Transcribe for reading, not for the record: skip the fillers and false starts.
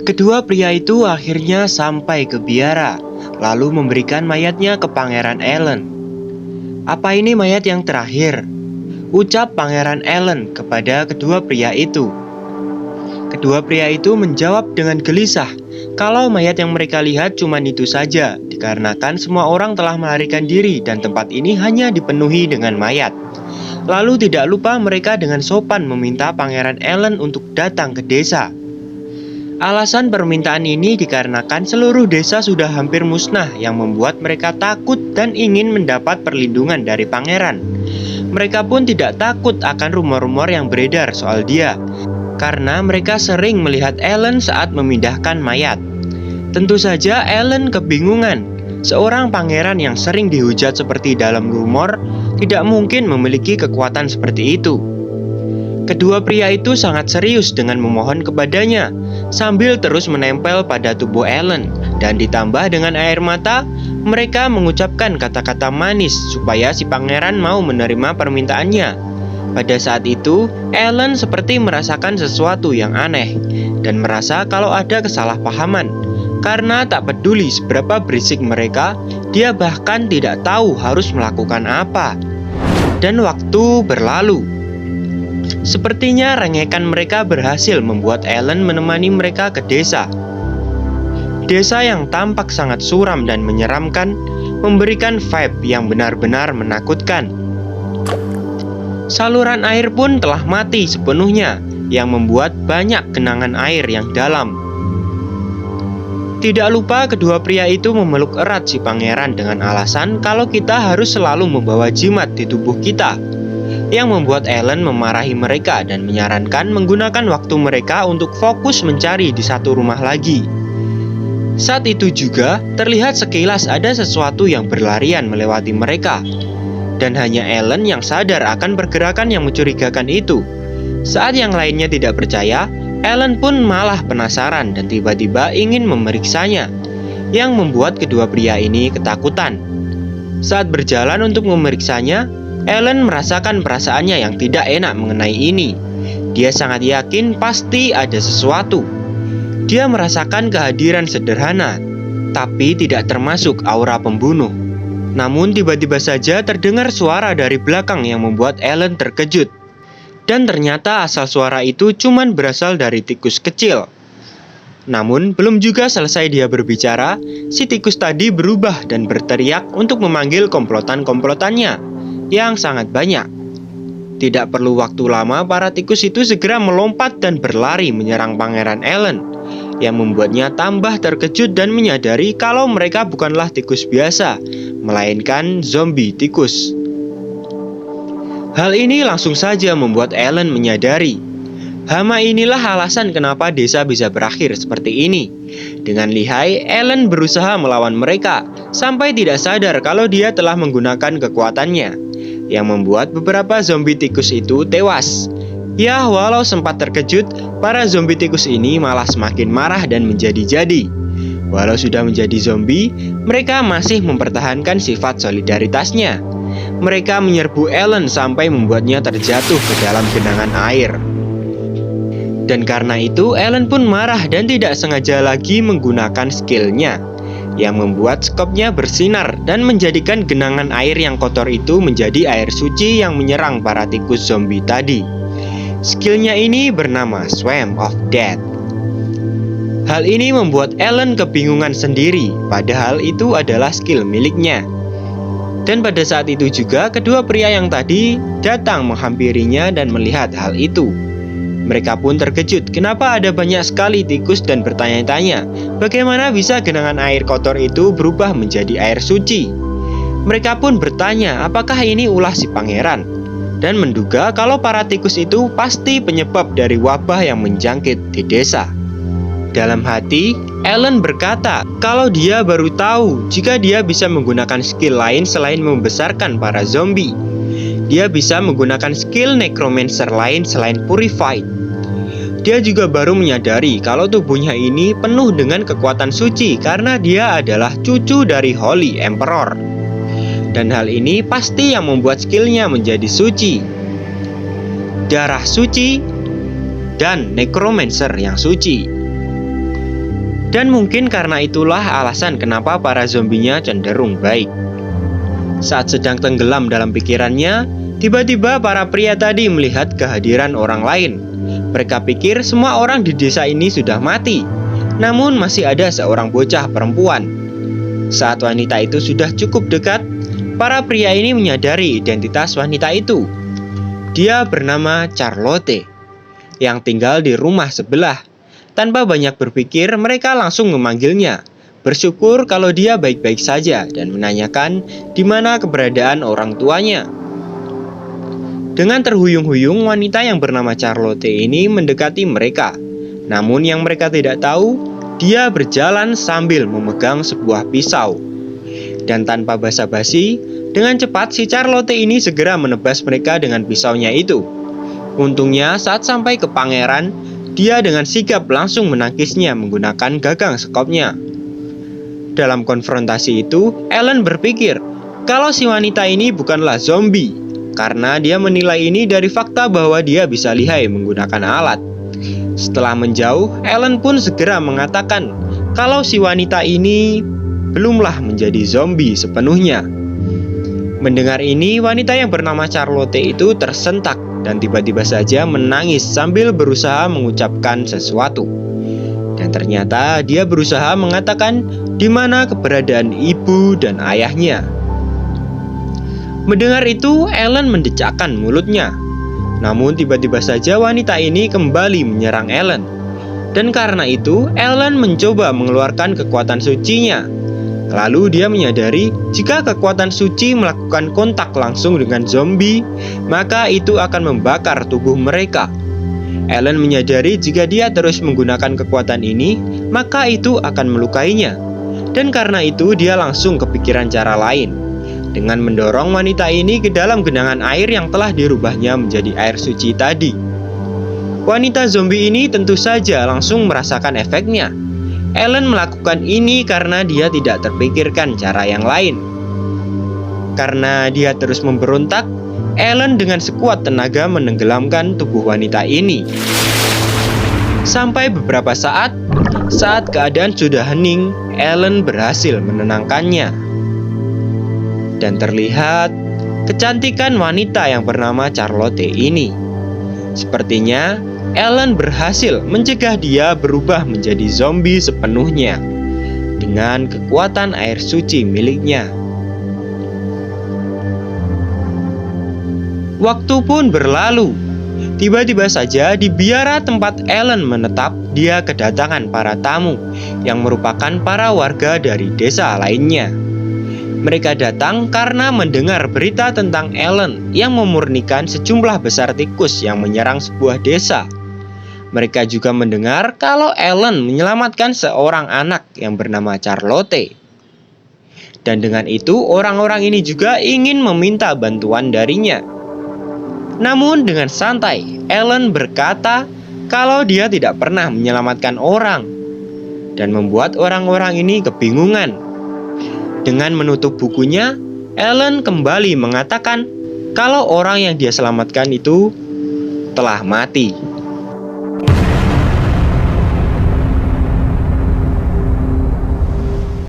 Kedua pria itu akhirnya sampai ke biara, lalu memberikan mayatnya ke Pangeran Allen. "Apa ini mayat yang terakhir?" ucap Pangeran Allen kepada kedua pria itu. Kedua pria itu menjawab dengan gelisah kalau mayat yang mereka lihat cuma itu saja, dikarenakan semua orang telah melarikan diri dan tempat ini hanya dipenuhi dengan mayat. Lalu tidak lupa mereka dengan sopan meminta Pangeran Allen untuk datang ke desa. Alasan permintaan ini dikarenakan seluruh desa sudah hampir musnah yang membuat mereka takut dan ingin mendapat perlindungan dari pangeran. Mereka pun tidak takut akan rumor-rumor yang beredar soal dia, karena mereka sering melihat Allen saat memindahkan mayat. Tentu saja Allen kebingungan. Seorang pangeran yang sering dihujat seperti dalam rumor tidak mungkin memiliki kekuatan seperti itu. Kedua pria itu sangat serius dengan memohon kepadanya, sambil terus menempel pada tubuh Allen, dan ditambah dengan air mata, mereka mengucapkan kata-kata manis supaya si pangeran mau menerima permintaannya. Pada saat itu, Allen seperti merasakan sesuatu yang aneh, dan merasa kalau ada kesalahpahaman. Karena tak peduli seberapa berisik mereka, dia bahkan tidak tahu harus melakukan apa. Dan waktu berlalu. Sepertinya rengekan mereka berhasil membuat Allen menemani mereka ke desa. Desa yang tampak sangat suram dan menyeramkan, memberikan vibe yang benar-benar menakutkan. Saluran air pun telah mati sepenuhnya, yang membuat banyak genangan air yang dalam. Tidak lupa kedua pria itu memeluk erat si pangeran dengan alasan kalau kita harus selalu membawa jimat di tubuh kita, yang membuat Allen memarahi mereka dan menyarankan menggunakan waktu mereka untuk fokus mencari di satu rumah lagi. Saat itu juga terlihat sekilas ada sesuatu yang berlarian melewati mereka, dan hanya Allen yang sadar akan pergerakan yang mencurigakan itu. Saat yang lainnya tidak percaya, Allen pun malah penasaran dan tiba-tiba ingin memeriksanya, yang membuat kedua pria ini ketakutan. Saat berjalan untuk memeriksanya, Allen merasakan perasaannya yang tidak enak mengenai ini. Dia sangat yakin pasti ada sesuatu. Dia merasakan kehadiran sederhana, tapi tidak termasuk aura pembunuh. Namun tiba-tiba saja terdengar suara dari belakang yang membuat Allen terkejut. Dan ternyata asal suara itu cuma berasal dari tikus kecil. Namun belum juga selesai dia berbicara, si tikus tadi berubah dan berteriak untuk memanggil komplotan-komplotannya yang sangat banyak. Tidak perlu waktu lama, para tikus itu segera melompat dan berlari menyerang Pangeran Allen, yang membuatnya tambah terkejut dan menyadari kalau mereka bukanlah tikus biasa, melainkan zombie tikus. Hal ini langsung saja membuat Allen menyadari, hama inilah alasan kenapa desa bisa berakhir seperti ini. Dengan lihai, Allen berusaha melawan mereka, sampai tidak sadar kalau dia telah menggunakan kekuatannya, yang membuat beberapa zombie tikus itu tewas. Ya, walau sempat terkejut, para zombie tikus ini malah semakin marah dan menjadi-jadi. Walau sudah menjadi zombie, mereka masih mempertahankan sifat solidaritasnya. Mereka menyerbu Allen sampai membuatnya terjatuh ke dalam genangan air. Dan karena itu, Allen pun marah dan tidak sengaja lagi menggunakan skillnya, yang membuat skopnya bersinar dan menjadikan genangan air yang kotor itu menjadi air suci yang menyerang para tikus zombie tadi. Skillnya ini bernama Swamp of Death. Hal ini membuat Allen kebingungan sendiri, padahal itu adalah skill miliknya. Dan pada saat itu juga kedua pria yang tadi datang menghampirinya dan melihat hal itu. Mereka pun terkejut kenapa ada banyak sekali tikus dan bertanya-tanya bagaimana bisa genangan air kotor itu berubah menjadi air suci. Mereka pun bertanya apakah ini ulah si pangeran, dan menduga kalau para tikus itu pasti penyebab dari wabah yang menjangkit di desa. Dalam hati, Allen berkata kalau dia baru tahu jika dia bisa menggunakan skill lain selain membesarkan para zombie. Dia bisa menggunakan skill necromancer lain selain purified. Dia juga baru menyadari kalau tubuhnya ini penuh dengan kekuatan suci karena dia adalah cucu dari Holy Emperor. Dan hal ini pasti yang membuat skillnya menjadi suci. Darah suci dan necromancer yang suci. Dan mungkin karena itulah alasan kenapa para zombinya cenderung baik. Saat sedang tenggelam dalam pikirannya, tiba-tiba para pria tadi melihat kehadiran orang lain. Mereka pikir semua orang di desa ini sudah mati, namun masih ada seorang bocah perempuan. Saat wanita itu sudah cukup dekat, para pria ini menyadari identitas wanita itu. Dia bernama Charlotte, yang tinggal di rumah sebelah. Tanpa banyak berpikir, mereka langsung memanggilnya, bersyukur kalau dia baik-baik saja dan menanyakan di mana keberadaan orang tuanya. Dengan terhuyung-huyung, wanita yang bernama Charlotte ini mendekati mereka. Namun yang mereka tidak tahu, dia berjalan sambil memegang sebuah pisau. Dan tanpa basa-basi, dengan cepat si Charlotte ini segera menebas mereka dengan pisaunya itu. Untungnya saat sampai ke pangeran, dia dengan sigap langsung menangkisnya menggunakan gagang sekopnya. Dalam konfrontasi itu, Ellen berpikir kalau si wanita ini bukanlah zombie, karena dia menilai ini dari fakta bahwa dia bisa lihai menggunakan alat. Setelah menjauh, Ellen pun segera mengatakan kalau si wanita ini belumlah menjadi zombie sepenuhnya. Mendengar ini, wanita yang bernama Charlotte itu tersentak dan tiba-tiba saja menangis sambil berusaha mengucapkan sesuatu. Dan ternyata dia berusaha mengatakan di mana keberadaan ibu dan ayahnya. Mendengar itu, Ellen mendecakkan mulutnya. Namun tiba-tiba saja wanita ini kembali menyerang Ellen. Dan karena itu, Ellen mencoba mengeluarkan kekuatan sucinya. Lalu dia menyadari jika kekuatan suci melakukan kontak langsung dengan zombie, maka itu akan membakar tubuh mereka. Ellen menyadari jika dia terus menggunakan kekuatan ini, maka itu akan melukainya. Dan karena itu dia langsung kepikiran cara lain, dengan mendorong wanita ini ke dalam genangan air yang telah dirubahnya menjadi air suci tadi. Wanita zombie ini tentu saja langsung merasakan efeknya. Ellen melakukan ini karena dia tidak terpikirkan cara yang lain. Karena dia terus memberontak, Ellen dengan sekuat tenaga menenggelamkan tubuh wanita ini. Sampai beberapa saat keadaan sudah hening, Ellen berhasil menenangkannya. Dan terlihat kecantikan wanita yang bernama Charlotte ini. Sepertinya Ellen berhasil mencegah dia berubah menjadi zombie sepenuhnya dengan kekuatan air suci miliknya. Waktu pun berlalu. Tiba-tiba saja di biara tempat Ellen menetap, dia kedatangan para tamu yang merupakan para warga dari desa lainnya. Mereka datang karena mendengar berita tentang Ellen yang memurnikan sejumlah besar tikus yang menyerang sebuah desa. Mereka juga mendengar kalau Ellen menyelamatkan seorang anak yang bernama Charlotte. Dan dengan itu orang-orang ini juga ingin meminta bantuan darinya. Namun dengan santai, Ellen berkata kalau dia tidak pernah menyelamatkan orang, dan membuat orang-orang ini kebingungan. Dengan menutup bukunya, Ellen kembali mengatakan kalau orang yang dia selamatkan itu telah mati.